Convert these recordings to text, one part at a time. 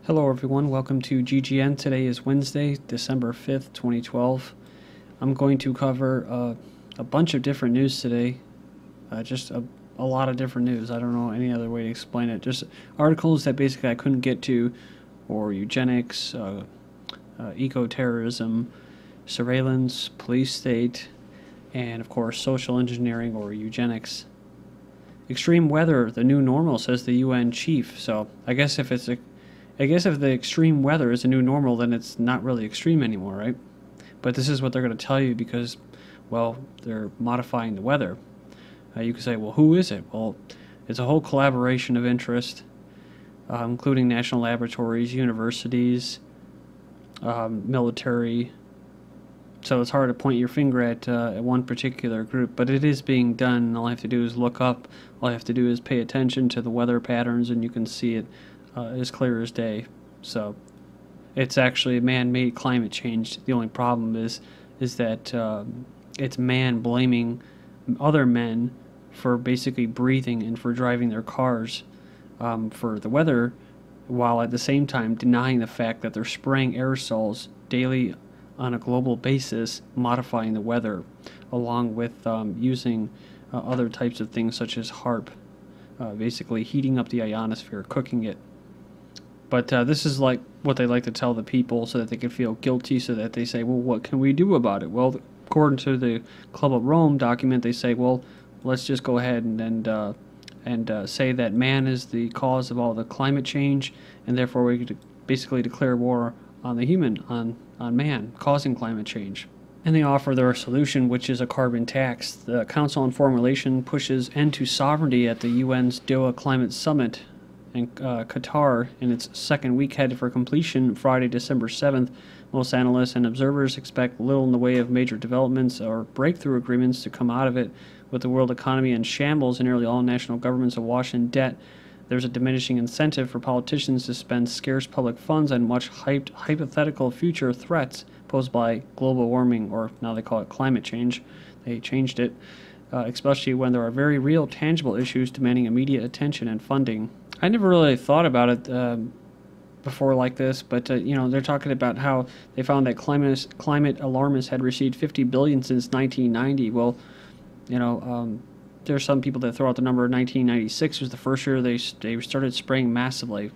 Hello everyone, welcome to GGN. Today is Wednesday, December 5th, 2012. I'm going to cover a bunch of different news today, just a lot of different news. I don't know any other way to explain it. Just articles that basically I couldn't get to, or eugenics, eco-terrorism, surveillance, police state, and of course social engineering or eugenics. Extreme weather, the new normal, says the UN chief. So I guess if the extreme weather is a new normal, then it's not really extreme anymore, right? But this is what they're going to tell you because, well, they're modifying the weather. You could say, well, who is it? Well, it's a whole collaboration of interest, including national laboratories, universities, military. So it's hard to point your finger at one particular group, but it is being done. All you have to do is look up. All you have to do is pay attention to the weather patterns, and you can see it as clear as day. So it's actually man-made climate change. The only problem is that it's man blaming other men for basically breathing and for driving their cars for the weather, while at the same time denying the fact that they're spraying aerosols daily on a global basis, modifying the weather, along with using other types of things such as HARP, basically heating up the ionosphere, cooking it. But this is like what they like to tell the people so that they can feel guilty, so that they say, well, what can we do about it? Well, according to the Club of Rome document, they say, well, let's just go ahead and say that man is the cause of all the climate change, and therefore we could basically declare war on the human, on man, causing climate change. And they offer their solution, which is a carbon tax. The Council on Foreign Relations pushes end to sovereignty at the UN's Doha Climate Summit in Qatar in its second week, headed for completion Friday, December 7th. Most analysts and observers expect little in the way of major developments or breakthrough agreements to come out of it. With the world economy in shambles and nearly all national governments awash in debt, there's a diminishing incentive for politicians to spend scarce public funds on much hyped hypothetical future threats posed by global warming, or now they call it climate change. They changed it, especially when there are very real, tangible issues demanding immediate attention and funding. I never really thought about it before like this, but they're talking about how they found that climate alarmists had received $50 billion since 1990. Well, there's some people that throw out the number of 1996 was the first year they started spraying massively,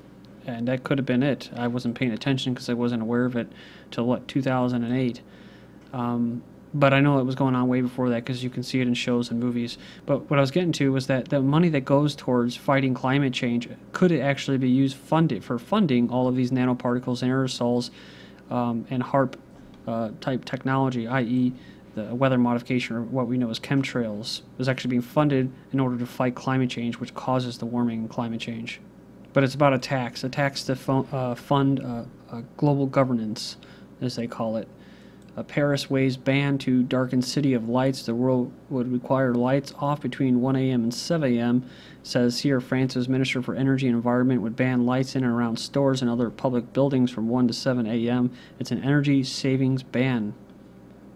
and that could have been it. I wasn't paying attention because I wasn't aware of it till 2008. But I know it was going on way before that because you can see it in shows and movies. But what I was getting to was that the money that goes towards fighting climate change, could it actually be used for funding all of these nanoparticles and aerosols and HARP type technology, i.e. the weather modification, or what we know as chemtrails, is actually being funded in order to fight climate change, which causes the warming and climate change. But it's about a tax to fund global governance, as they call it. Paris weighs ban to darken city of lights. The world would require lights off between 1 a.m. and 7 a.m. Says here France's Minister for Energy and Environment would ban lights in and around stores and other public buildings from 1 to 7 a.m. It's an energy savings ban.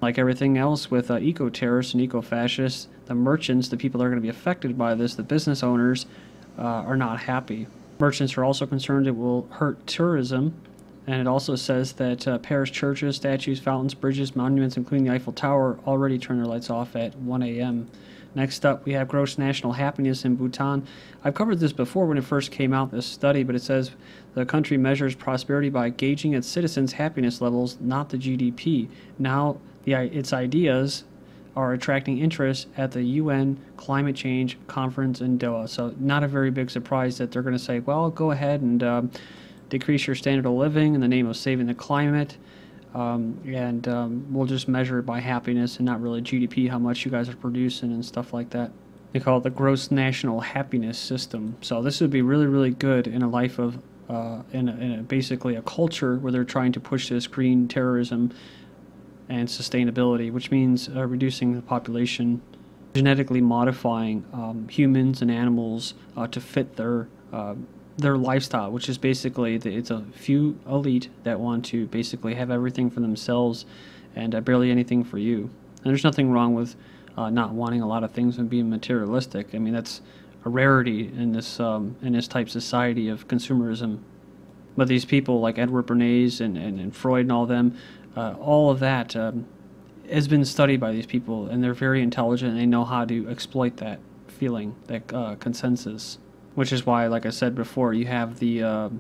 Like everything else with eco-terrorists and eco-fascists, the merchants, the people that are going to be affected by this, the business owners, are not happy. Merchants are also concerned it will hurt tourism. And it also says that Paris churches, statues, fountains, bridges, monuments, including the Eiffel Tower, already turn their lights off at 1 a.m. Next up, we have gross national happiness in Bhutan. I've covered this before when it first came out, this study, but it says the country measures prosperity by gauging its citizens' happiness levels, not the GDP. Now, its ideas are attracting interest at the UN Climate Change Conference in Doha. So not a very big surprise that they're going to say, well, go ahead and decrease your standard of living in the name of saving the climate, and we'll just measure it by happiness and not really GDP, how much you guys are producing and stuff like that. They call it the gross national happiness system. So this would be really, really good in a life of, basically a culture where they're trying to push this green terrorism and sustainability, which means reducing the population, genetically modifying humans and animals to fit their lifestyle, which is basically it's a few elite that want to basically have everything for themselves and barely anything for you. And there's nothing wrong with not wanting a lot of things and being materialistic. I mean, that's a rarity in this type society of consumerism. But these people like Edward Bernays and Freud and all of them, all of that has been studied by these people, and they're very intelligent, and they know how to exploit that feeling, that consensus. Which is why, like I said before, you have the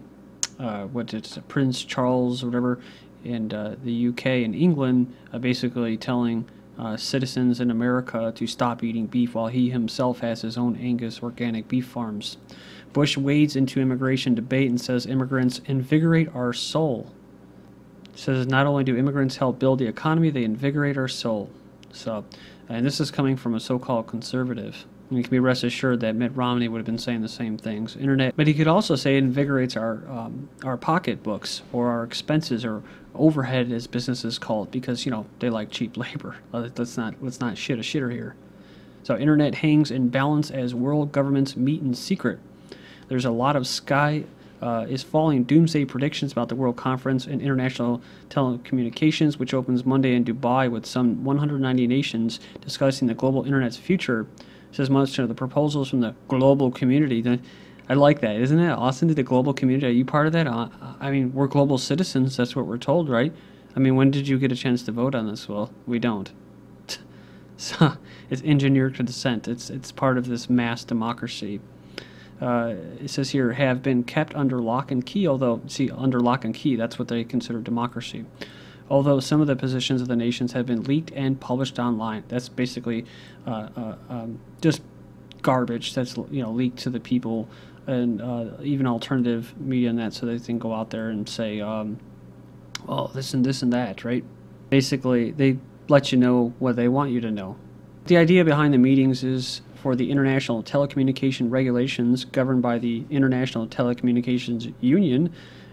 Prince Charles or whatever in the UK and England basically telling citizens in America to stop eating beef while he himself has his own Angus organic beef farms. Bush wades into immigration debate and says immigrants invigorate our soul. Says not only do immigrants help build the economy, they invigorate our soul. So, and this is coming from a so-called conservative. And you can be rest assured that Mitt Romney would have been saying the same things. Internet, but he could also say it invigorates our pocketbooks or our expenses or overhead, as businesses call it, because they like cheap labor. Let's not shit a shitter here. So internet hangs in balance as world governments meet in secret. There's a lot of sky is falling doomsday predictions about the World Conference in International Telecommunications, which opens Monday in Dubai with some 190 nations discussing the global internet's future. Says much of the proposals from the global community. I like that. Isn't that awesome to the global community? Are you part of that? I mean, we're global citizens. That's what we're told, right? I mean, when did you get a chance to vote on this? Well, we don't. So it's engineered consent. It's part of this mass democracy. It says here, have been kept under lock and key, although, see, under lock and key, that's what they consider democracy. Although some of the positions of the nations have been leaked and published online. That's basically just garbage that's leaked to the people and even alternative media and that, so they can go out there and say, well, this and that, right? Basically, they let you know what they want you to know. The idea behind the meetings is for the international telecommunication regulations governed by the International Telecommunications Union,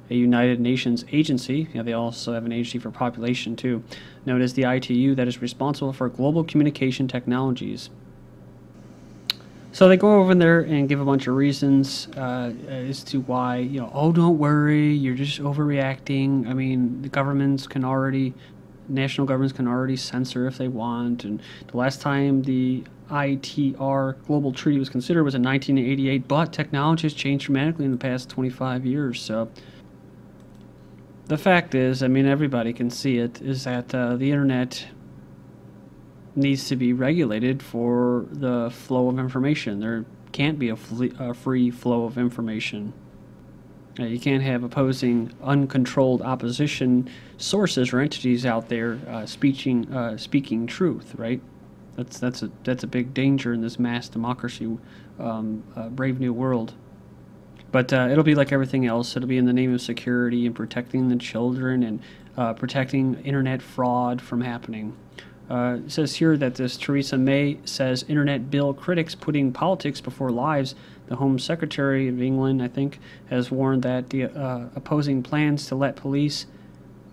a United Nations agency. They also have an agency for population too, known as the ITU, that is responsible for global communication technologies. So they go over there and give a bunch of reasons as to why, oh, don't worry, you're just overreacting. I mean, national governments can already censor if they want. And the last time the ITR Global Treaty was considered was in 1988, but technology has changed dramatically in the past 25 years. So the fact is, I mean, everybody can see it, is that the internet needs to be regulated for the flow of information. There can't be a free flow of information. You can't have opposing, uncontrolled opposition sources or entities out there speaking truth, right? That's a big danger in this mass democracy, brave new world. But it'll be like everything else. It'll be in the name of security and protecting the children and protecting internet fraud from happening. It says here that this Theresa May says internet bill critics putting politics before lives. The Home Secretary of England, I think, has warned that the opposing plans to let police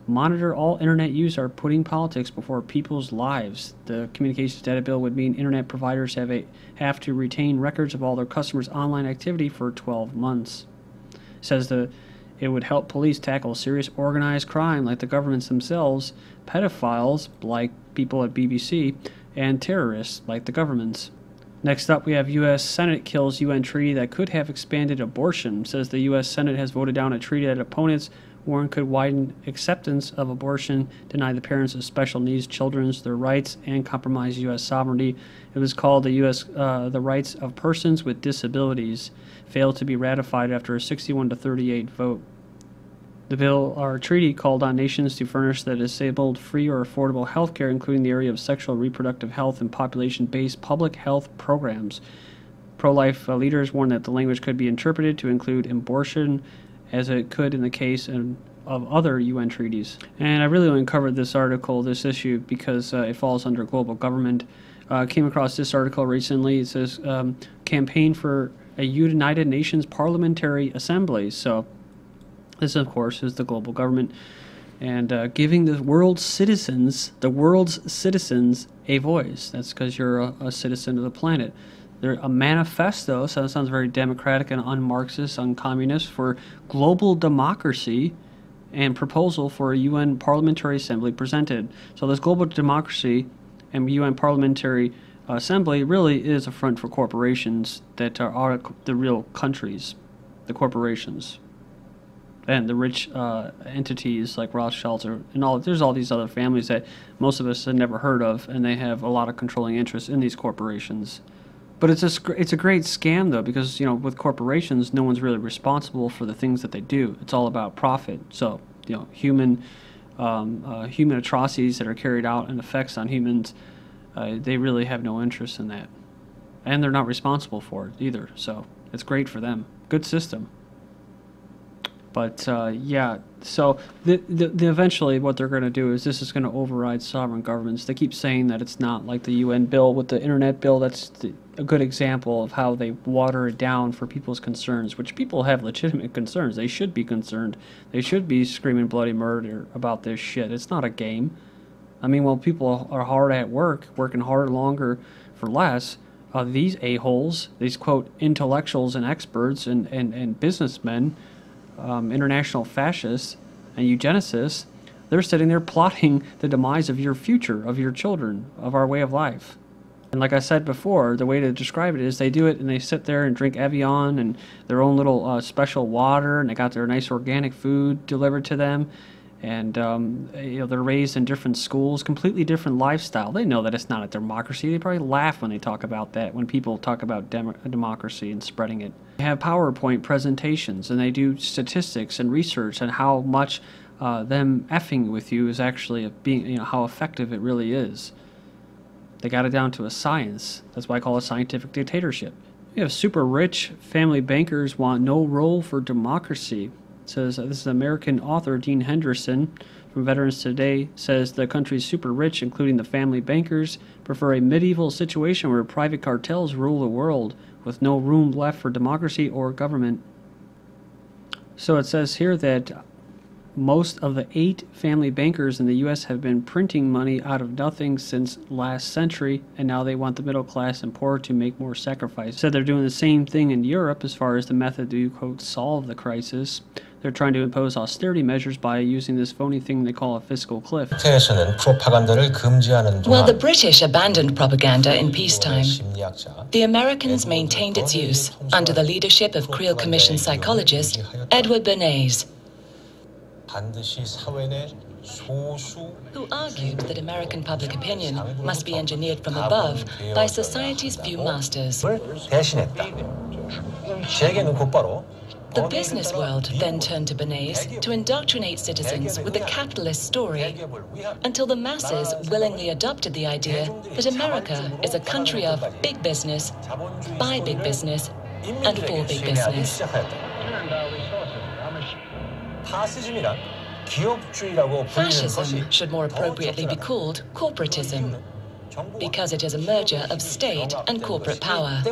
monitor all internet use are putting politics before people's lives. The communications data bill would mean internet providers have to retain records of all their customers' online activity for 12 months. It says that it would help police tackle serious organized crime like the governments themselves, pedophiles like people at BBC, and terrorists like the governments. Next up, we have U.S. Senate kills UN treaty that could have expanded abortion. It says the U.S. Senate has voted down a treaty that opponents warn could widen acceptance of abortion, deny the parents of special needs children their rights, and compromise U.S. sovereignty. It was called the Rights of Persons with Disabilities, failed to be ratified after a 61-38 vote. The bill or treaty called on nations to furnish the disabled free or affordable health care, including the area of sexual and reproductive health and population-based public health programs. Pro-life leaders warned that the language could be interpreted to include abortion, as it could in the case of other UN treaties. And I really only covered this issue, because it falls under global government. Came across this article recently. It says, campaign for a United Nations Parliamentary Assembly. So this, of course, is the global government, and giving the world's citizens a voice. That's because you're a citizen of the planet. A manifesto, so that sounds very democratic and un-Marxist, un-communist, for global democracy, and proposal for a UN Parliamentary Assembly presented. So this global democracy and UN Parliamentary Assembly really is a front for corporations that are the real countries, the corporations. and the rich entities like Rothschilds there's all these other families that most of us have never heard of, and they have a lot of controlling interests in these corporations. But it's a great scam though, because with corporations, no one's really responsible for the things that they do. It's all about profit. So human atrocities that are carried out and effects on humans, they really have no interest in that, and they're not responsible for it either. So it's great for them. Good system. But yeah, so the eventually what they're going to do is this is going to override sovereign governments. They keep saying that it's not like the UN bill with the internet bill. That's a good example of how they water it down for people's concerns, which people have legitimate concerns. They should be concerned. They should be screaming bloody murder about this shit. It's not a game. I mean, while people are hard at work, working harder, longer for less, these a-holes, these, quote, intellectuals and experts and businessmen, international fascists and eugenicists, they're sitting there plotting the demise of your future, of your children, of our way of life. And like I said before, the way to describe it is they do it and they sit there and drink Evian and their own little special water, and they got their nice organic food delivered to them. And they're raised in different schools, completely different lifestyle. They know that it's not a democracy. They probably laugh when they talk about that, when people talk about democracy and spreading it. They have PowerPoint presentations, and they do statistics and research on how much them effing with you is actually being, how effective it really is. They got it down to a science. That's why I call it scientific dictatorship. You have super rich family bankers want no role for democracy. Says this is American author Dean Henderson from Veterans Today says the country's super rich, including the family bankers, prefer a medieval situation where private cartels rule the world with no room left for democracy or government. So it says here that most of the 8 family bankers in the U.S. have been printing money out of nothing since last century, and now they want the middle class and poor to make more sacrifice. Said they're doing the same thing in Europe as far as the method to, quote, solve the crisis. They're trying to impose austerity measures by using this phony thing they call a fiscal cliff. While the British abandoned propaganda in peacetime, the Americans maintained its use under the leadership of Creel Commission psychologist Edward Bernays, who argued that American public opinion must be engineered from above by society's few masters. The business world then turned to Bernays to indoctrinate citizens with the capitalist story until the masses willingly adopted the idea that America is a country of big business, by big business, and for big business. Fascism should more appropriately be called corporatism, because it is a merger of state and corporate power.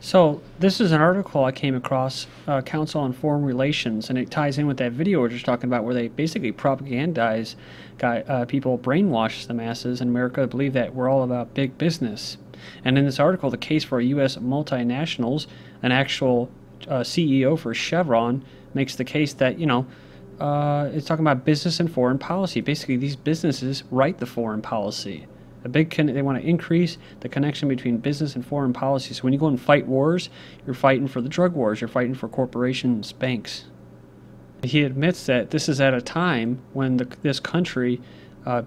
So this is an article I came across, Council on Foreign Relations, and it ties in with that video we were just talking about where they basically propagandize, people brainwash the masses in America to believe that we're all about big business. And in this article, the case for U.S. multinationals, an actual CEO for Chevron makes the case that, it's talking about business and foreign policy. Basically, these businesses write the foreign policy. They want to increase the connection between business and foreign policy. So when you go and fight wars, you're fighting for the drug wars. You're fighting for corporations, banks. He admits that this is at a time when this country,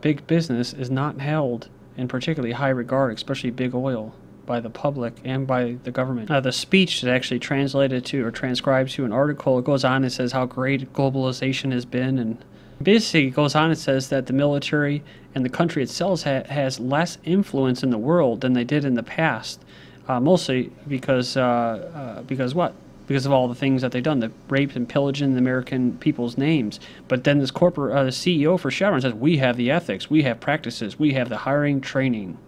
big business, is not held in particularly high regard, especially big oil, by the public and by the government. The speech is actually translated to or transcribed to an article. It goes on and says how great globalization has been, and basically it goes on and says that the military and the country itself has less influence in the world than they did in the past, mostly because what? Because of all the things that they've done, the rape and pillaging the American people's names. But then this the CEO for Chevron says, we have the ethics, we have practices, we have the hiring, training.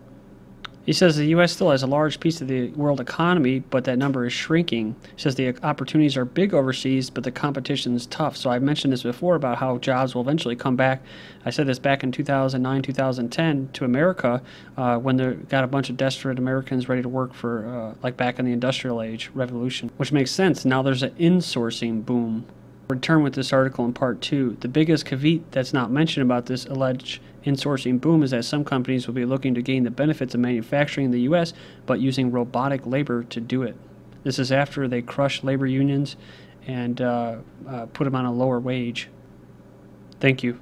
He says the U.S. still has a large piece of the world economy, but that number is shrinking. He says the opportunities are big overseas, but the competition is tough. So I mentioned this before about how jobs will eventually come back. I said this back in 2009, 2010 to America when they got a bunch of desperate Americans ready to work for, like back in the industrial age revolution, which makes sense. Now there's an insourcing boom. Return with this article in part 2. The biggest caveat that's not mentioned about this alleged insourcing boom is that some companies will be looking to gain the benefits of manufacturing in the U.S., but using robotic labor to do it. This is after they crushed labor unions and put them on a lower wage. Thank you.